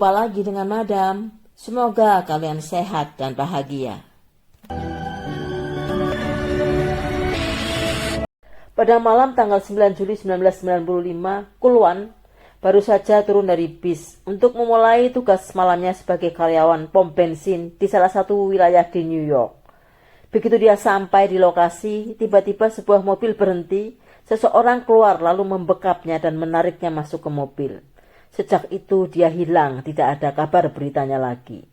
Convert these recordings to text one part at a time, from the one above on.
Jumpa lagi dengan Madam. Semoga kalian sehat dan bahagia. Pada malam tanggal 9 Juli 1995, Kulwan baru saja turun dari bis untuk memulai tugas malamnya sebagai karyawan pom bensin di salah satu wilayah di New York. Begitu dia sampai di lokasi, tiba-tiba sebuah mobil berhenti, seseorang keluar lalu membekapnya dan menariknya masuk ke mobil. Sejak itu dia hilang, tidak ada kabar beritanya lagi.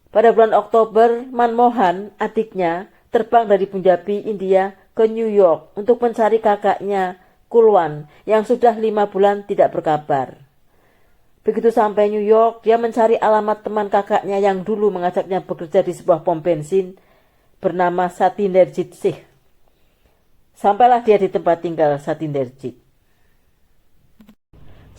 Pada bulan Oktober, Manmohan, adiknya, terbang dari Punjabi, India ke New York untuk mencari kakaknya, Kulwan, yang sudah 5 bulan tidak berkabar. Begitu sampai New York, dia mencari alamat teman kakaknya yang dulu mengajaknya bekerja di sebuah pom bensin bernama Satinderjit Singh. Sampailah dia di tempat tinggal Satinderjit.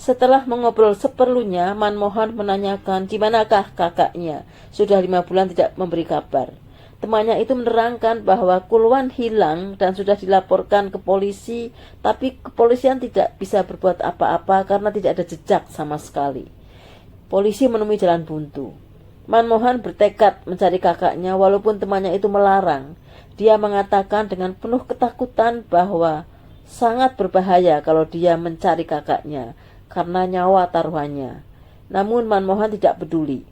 Setelah mengobrol seperlunya, Manmohan menanyakan di manakah kakaknya. Sudah 5 bulan tidak memberi kabar. Temannya itu menerangkan bahwa Kulwan hilang dan sudah dilaporkan ke polisi, tapi kepolisian tidak bisa berbuat apa-apa karena tidak ada jejak sama sekali. Polisi menemui jalan buntu. Manmohan bertekad mencari kakaknya walaupun temannya itu melarang. Dia mengatakan dengan penuh ketakutan bahwa sangat berbahaya kalau dia mencari kakaknya karena nyawa taruhannya. Namun Manmohan tidak peduli.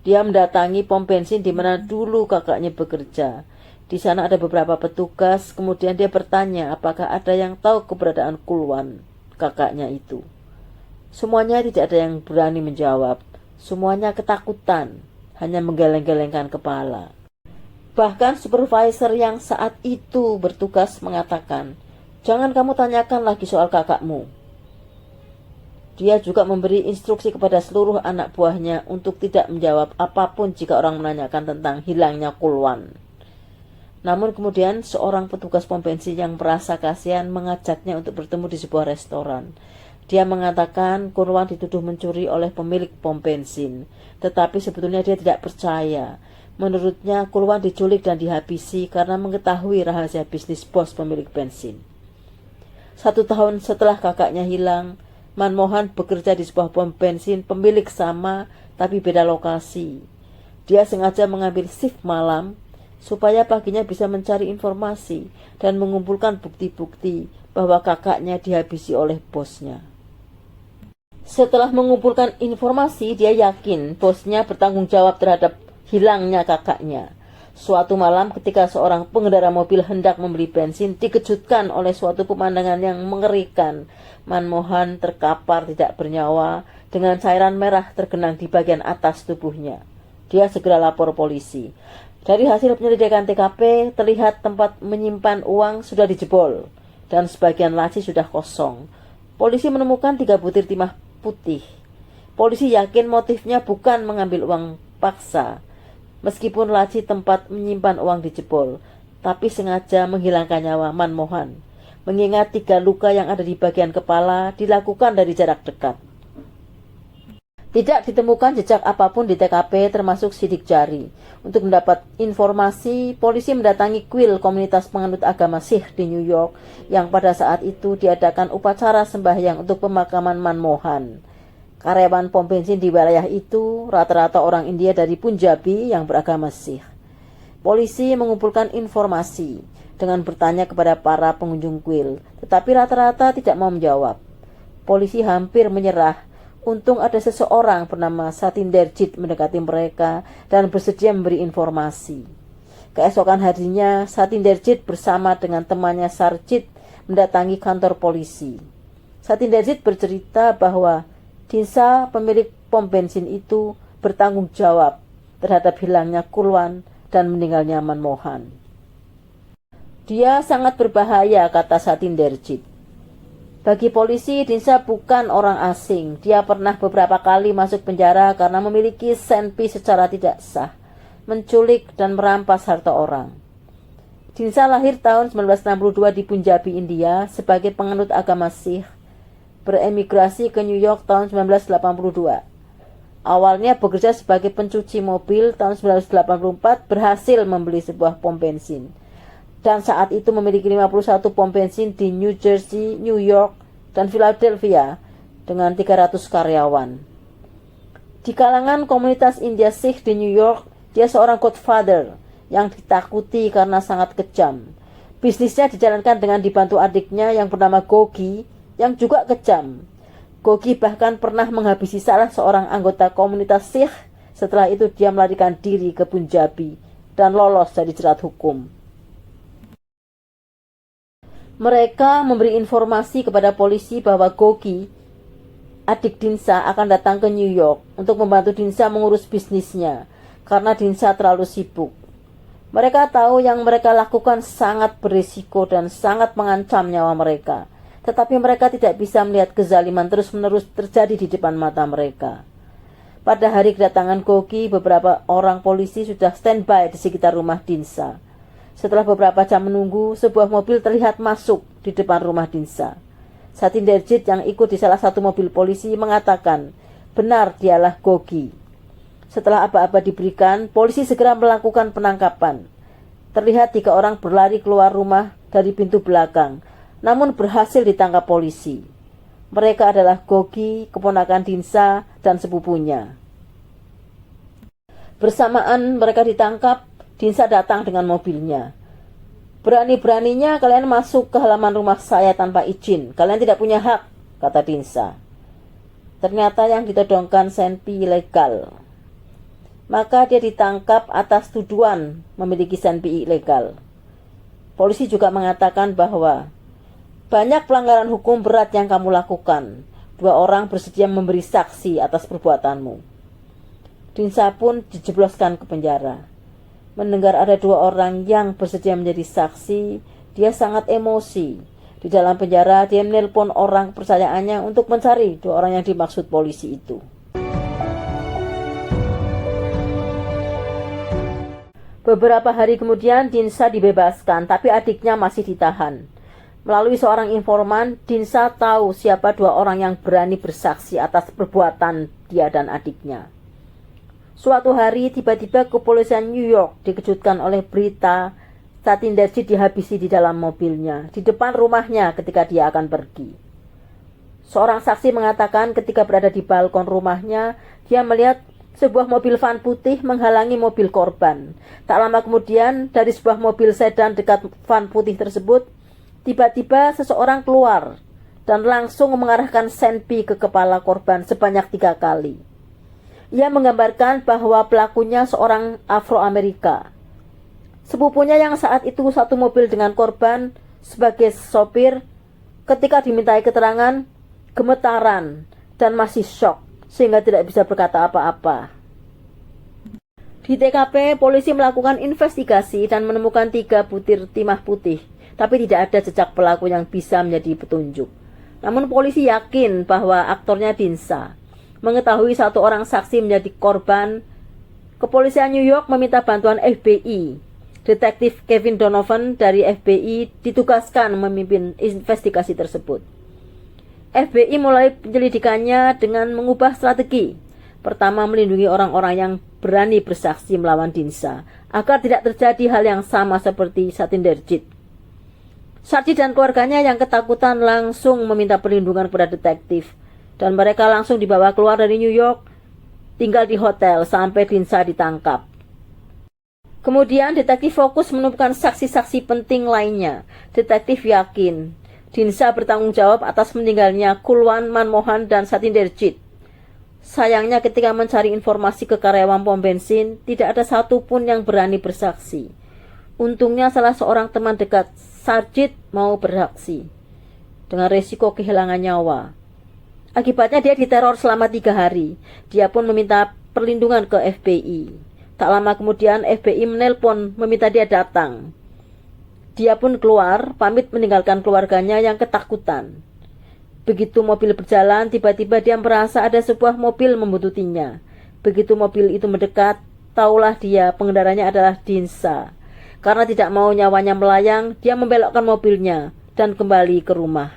Dia mendatangi pom bensin di mana dulu kakaknya bekerja. Di sana ada beberapa petugas, kemudian dia bertanya apakah ada yang tahu keberadaan Kulwan, kakaknya itu. Semuanya tidak ada yang berani menjawab. Semuanya ketakutan, hanya menggeleng-gelengkan kepala. Bahkan supervisor yang saat itu bertugas mengatakan, "Jangan kamu tanyakan lagi soal kakakmu." Dia juga memberi instruksi kepada seluruh anak buahnya untuk tidak menjawab apapun jika orang menanyakan tentang hilangnya Kulwan. Namun kemudian seorang petugas pom bensin yang merasa kasihan mengajaknya untuk bertemu di sebuah restoran. Dia mengatakan Kulwan dituduh mencuri oleh pemilik pom bensin, tetapi sebetulnya dia tidak percaya. Menurutnya Kulwan diculik dan dihabisi karena mengetahui rahasia bisnis bos pemilik bensin. 1 tahun setelah kakaknya hilang, Manmohan bekerja di sebuah pom bensin pemilik sama tapi beda lokasi. Dia sengaja mengambil shift malam supaya paginya bisa mencari informasi dan mengumpulkan bukti-bukti bahwa kakaknya dihabisi oleh bosnya. Setelah mengumpulkan informasi, dia yakin bosnya bertanggung jawab terhadap hilangnya kakaknya. Suatu malam ketika seorang pengendara mobil hendak membeli bensin, dikejutkan oleh suatu pemandangan yang mengerikan. Manmohan terkapar tidak bernyawa dengan cairan merah tergenang di bagian atas tubuhnya. Dia segera lapor polisi. Dari hasil penyelidikan TKP, terlihat tempat menyimpan uang sudah dijebol dan sebagian laci sudah kosong. Polisi menemukan 3 butir timah putih. Polisi yakin motifnya bukan mengambil uang paksa. Meskipun laci tempat menyimpan uang dijebol, tapi sengaja menghilangkan nyawa Manmohan, mengingat 3 luka yang ada di bagian kepala dilakukan dari jarak dekat. Tidak ditemukan jejak apapun di TKP termasuk sidik jari. Untuk mendapat informasi, polisi mendatangi kuil komunitas penganut agama Sikh di New York yang pada saat itu diadakan upacara sembahyang untuk pemakaman Manmohan. Karyawan pom bensin di wilayah itu rata-rata orang India dari Punjabi yang beragama Sikh. Polisi mengumpulkan informasi dengan bertanya kepada para pengunjung kuil, tetapi rata-rata tidak mau menjawab. Polisi hampir menyerah. Untung ada seseorang bernama Satinderjit mendekati mereka dan bersedia memberi informasi. Keesokan harinya, Satinderjit bersama dengan temannya Sarjit mendatangi kantor polisi. Satinderjit bercerita bahwa Dinsa, pemilik pom bensin itu, bertanggung jawab terhadap hilangnya Kulwan dan meninggalnya Manmohan. Dia sangat berbahaya, kata Satinderjit. Bagi polisi, Dinsa bukan orang asing. Dia pernah beberapa kali masuk penjara karena memiliki senpi secara tidak sah, menculik dan merampas harta orang. Dinsa lahir tahun 1962 di Punjabi, India, sebagai penganut agama Sikh. Beremigrasi ke New York tahun 1982. Awalnya bekerja sebagai pencuci mobil, tahun 1984 berhasil membeli sebuah pom bensin. Dan saat itu memiliki 51 pom bensin di New Jersey, New York, dan Philadelphia dengan 300 karyawan. Di kalangan komunitas India Sikh di New York, dia seorang godfather yang ditakuti karena sangat kejam. Bisnisnya dijalankan dengan dibantu adiknya yang bernama Gogi, yang juga kejam. Gogi bahkan pernah menghabisi salah seorang anggota komunitas Sikh. Setelah itu dia melarikan diri ke Punjabi dan lolos dari jerat hukum. Mereka memberi informasi kepada polisi bahwa Gogi, adik Dinsa, akan datang ke New York untuk membantu Dinsa mengurus bisnisnya karena Dinsa terlalu sibuk. Mereka tahu yang mereka lakukan sangat berisiko dan sangat mengancam nyawa mereka, tetapi mereka tidak bisa melihat kezaliman terus-menerus terjadi di depan mata mereka. Pada hari kedatangan Gogi, beberapa orang polisi sudah standby di sekitar rumah Dinsa. Setelah beberapa jam menunggu, sebuah mobil terlihat masuk di depan rumah Dinsa. Satinderjit yang ikut di salah satu mobil polisi mengatakan, benar dialah Gogi. Setelah aba-aba diberikan, polisi segera melakukan penangkapan. Terlihat 3 orang berlari keluar rumah dari pintu belakang, namun berhasil ditangkap polisi. Mereka adalah Gogi, keponakan Dinsa, dan sepupunya. Bersamaan mereka ditangkap, Dinsa datang dengan mobilnya. Berani-beraninya kalian masuk ke halaman rumah saya tanpa izin. Kalian tidak punya hak, kata Dinsa. Ternyata yang ditodongkan senpi ilegal. Maka dia ditangkap atas tuduhan memiliki senpi ilegal. Polisi juga mengatakan bahwa banyak pelanggaran hukum berat yang kamu lakukan. 2 orang bersedia memberi saksi atas perbuatanmu. Dinsa pun dijebloskan ke penjara. Mendengar ada 2 orang yang bersedia menjadi saksi, dia sangat emosi. Di dalam penjara, dia menelpon orang kepercayaannya untuk mencari 2 orang yang dimaksud polisi itu. Beberapa hari kemudian, Dinsa dibebaskan, tapi adiknya masih ditahan. Melalui seorang informan, Dinsa tahu siapa 2 orang yang berani bersaksi atas perbuatan dia dan adiknya. Suatu hari, tiba-tiba kepolisian New York dikejutkan oleh berita Satinderjit dihabisi di dalam mobilnya, di depan rumahnya ketika dia akan pergi. Seorang saksi mengatakan ketika berada di balkon rumahnya, dia melihat sebuah mobil van putih menghalangi mobil korban. Tak lama kemudian, dari sebuah mobil sedan dekat van putih tersebut, tiba-tiba seseorang keluar dan langsung mengarahkan senpi ke kepala korban sebanyak 3 kali. Ia menggambarkan bahwa pelakunya seorang Afro-Amerika. Sepupunya yang saat itu satu mobil dengan korban sebagai sopir, ketika dimintai keterangan, gemetaran dan masih syok sehingga tidak bisa berkata apa-apa. Di TKP, polisi melakukan investigasi dan menemukan 3 butir timah putih, tapi tidak ada jejak pelaku yang bisa menjadi petunjuk. Namun polisi yakin bahwa aktornya Dinsa. Mengetahui 1 orang saksi menjadi korban, kepolisian New York meminta bantuan FBI. Detektif Kevin Donovan dari FBI ditugaskan memimpin investigasi tersebut. FBI mulai penyelidikannya dengan mengubah strategi. Pertama, melindungi orang-orang yang berani bersaksi melawan Dinsa, agar tidak terjadi hal yang sama seperti Satinderjit. Sarji dan keluarganya yang ketakutan langsung meminta perlindungan kepada detektif, dan mereka langsung dibawa keluar dari New York, tinggal di hotel sampai Dinsa ditangkap. Kemudian detektif fokus menemukan saksi-saksi penting lainnya. Detektif yakin Dinsa bertanggung jawab atas meninggalnya Kulwan Manmohan dan Satinderjit. Sayangnya ketika mencari informasi ke karyawan pom bensin, tidak ada satupun yang berani bersaksi. Untungnya salah seorang teman dekat Sarjit mau bersaksi, dengan resiko kehilangan nyawa. Akibatnya dia diteror selama 3 hari. Dia pun meminta perlindungan ke FBI. Tak lama kemudian FBI menelpon meminta dia datang. Dia pun keluar, pamit meninggalkan keluarganya yang ketakutan. Begitu mobil berjalan, tiba-tiba dia merasa ada sebuah mobil membuntutinya. Begitu mobil itu mendekat, taulah dia pengendaranya adalah Dinsa. Karena tidak mau nyawanya melayang, dia membelokkan mobilnya dan kembali ke rumah.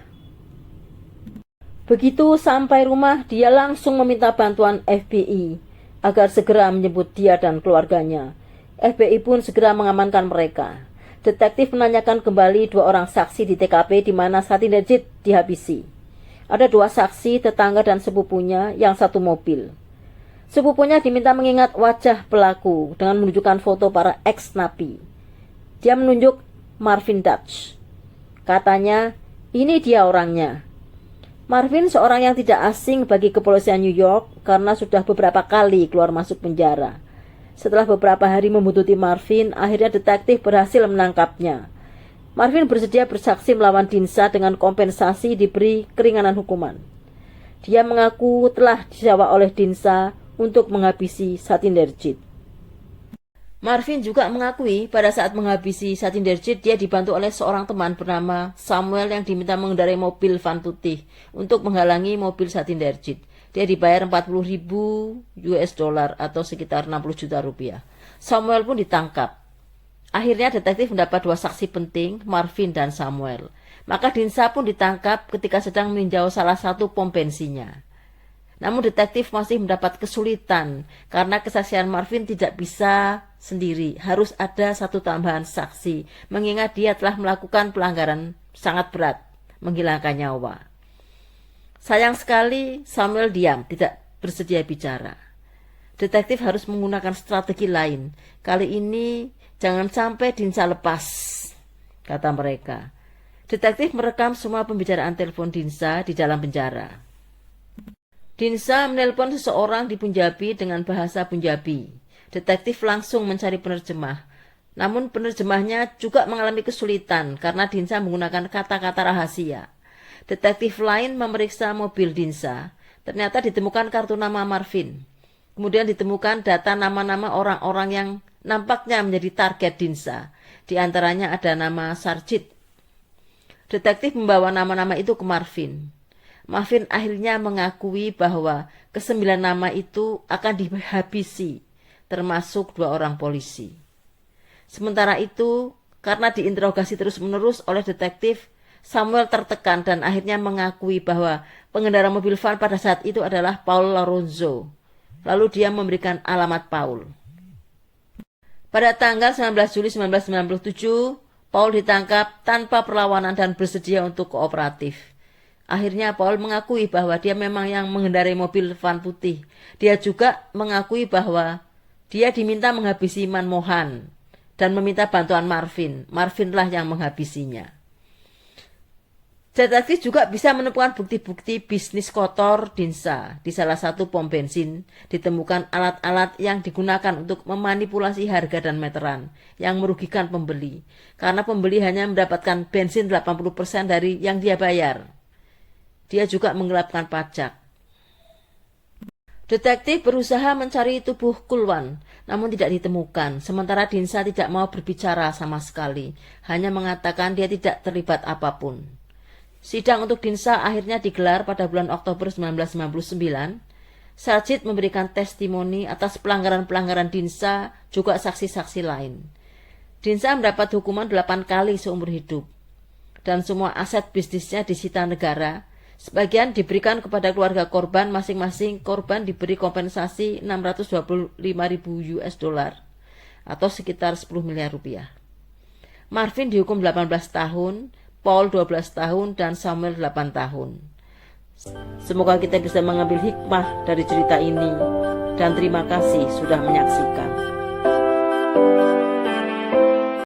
Begitu sampai rumah, dia langsung meminta bantuan FBI agar segera menjemput dia dan keluarganya. FBI pun segera mengamankan mereka. Detektif menanyakan kembali 2 orang saksi di TKP di mana Satinderjit dihabisi. Ada 2 saksi, tetangga dan sepupunya yang satu mobil. Sepupunya diminta mengingat wajah pelaku dengan menunjukkan foto para ex-napi. Dia menunjuk Marvin Dutch. Katanya, ini dia orangnya. Marvin seorang yang tidak asing bagi kepolisian New York karena sudah beberapa kali keluar masuk penjara. Setelah beberapa hari membuntuti Marvin, akhirnya detektif berhasil menangkapnya. Marvin bersedia bersaksi melawan Dinsa dengan kompensasi diberi keringanan hukuman. Dia mengaku telah disewa oleh Dinsa untuk menghabisi Satinderjit. Marvin juga mengakui pada saat menghabisi Satinderjit dia dibantu oleh seorang teman bernama Samuel yang diminta mengendarai mobil van putih untuk menghalangi mobil Satinderjit. Dia dibayar 40.000 US dollar atau sekitar 60 juta rupiah. Samuel pun ditangkap. Akhirnya detektif mendapat dua saksi penting, Marvin dan Samuel. Maka Dinsa pun ditangkap ketika sedang meninjau salah satu pom bensinnya. Namun detektif masih mendapat kesulitan karena kesaksian Marvin tidak bisa sendiri. Harus ada satu tambahan saksi, mengingat dia telah melakukan pelanggaran sangat berat, menghilangkan nyawa. Sayang sekali Samuel diam, tidak bersedia bicara. Detektif harus menggunakan strategi lain. Kali ini jangan sampai Dinsa lepas, kata mereka. Detektif merekam semua pembicaraan telepon Dinsa di dalam penjara. Dinsa menelpon seseorang di Punjabi dengan bahasa Punjabi. Detektif langsung mencari penerjemah. Namun penerjemahnya juga mengalami kesulitan karena Dinsa menggunakan kata-kata rahasia. Detektif lain memeriksa mobil Dinsa. Ternyata ditemukan kartu nama Marvin. Kemudian ditemukan data nama-nama orang-orang yang nampaknya menjadi target Dinsa. Di antaranya ada nama Sarjit. Detektif membawa nama-nama itu ke Marvin. Marvin akhirnya mengakui bahwa ke-9 nama itu akan dihabisi, termasuk 2 orang polisi. Sementara itu, karena diinterogasi terus-menerus oleh detektif, Samuel tertekan dan akhirnya mengakui bahwa pengendara mobil van pada saat itu adalah Paul Lorenzo. Lalu dia memberikan alamat Paul. Pada tanggal 19 Juli 1997, Paul ditangkap tanpa perlawanan dan bersedia untuk kooperatif. Akhirnya Paul mengakui bahwa dia memang yang mengendarai mobil van putih. Dia juga mengakui bahwa dia diminta menghabisi Manmohan dan meminta bantuan Marvin. Marvinlah yang menghabisinya. Detektif juga bisa menemukan bukti-bukti bisnis kotor Dinsa. Di salah satu pom bensin ditemukan alat-alat yang digunakan untuk memanipulasi harga dan meteran yang merugikan pembeli. Karena pembeli hanya mendapatkan bensin 80% dari yang dia bayar. Dia juga menggelapkan pajak. Detektif berusaha mencari tubuh Kulwan, namun tidak ditemukan. Sementara Dinsa tidak mau berbicara sama sekali, hanya mengatakan dia tidak terlibat apapun. Sidang untuk Dinsa akhirnya digelar pada bulan Oktober 1999. Sarjit memberikan testimoni atas pelanggaran-pelanggaran Dinsa, juga saksi-saksi lain. Dinsa mendapat hukuman 8 kali seumur hidup, dan semua aset bisnisnya disita negara. Sebagian diberikan kepada keluarga korban, masing-masing korban diberi kompensasi 625.000 US dollar atau sekitar 10 miliar rupiah. Marvin dihukum 18 tahun, Paul 12 tahun, dan Samuel 8 tahun. Semoga kita bisa mengambil hikmah dari cerita ini, dan terima kasih sudah menyaksikan.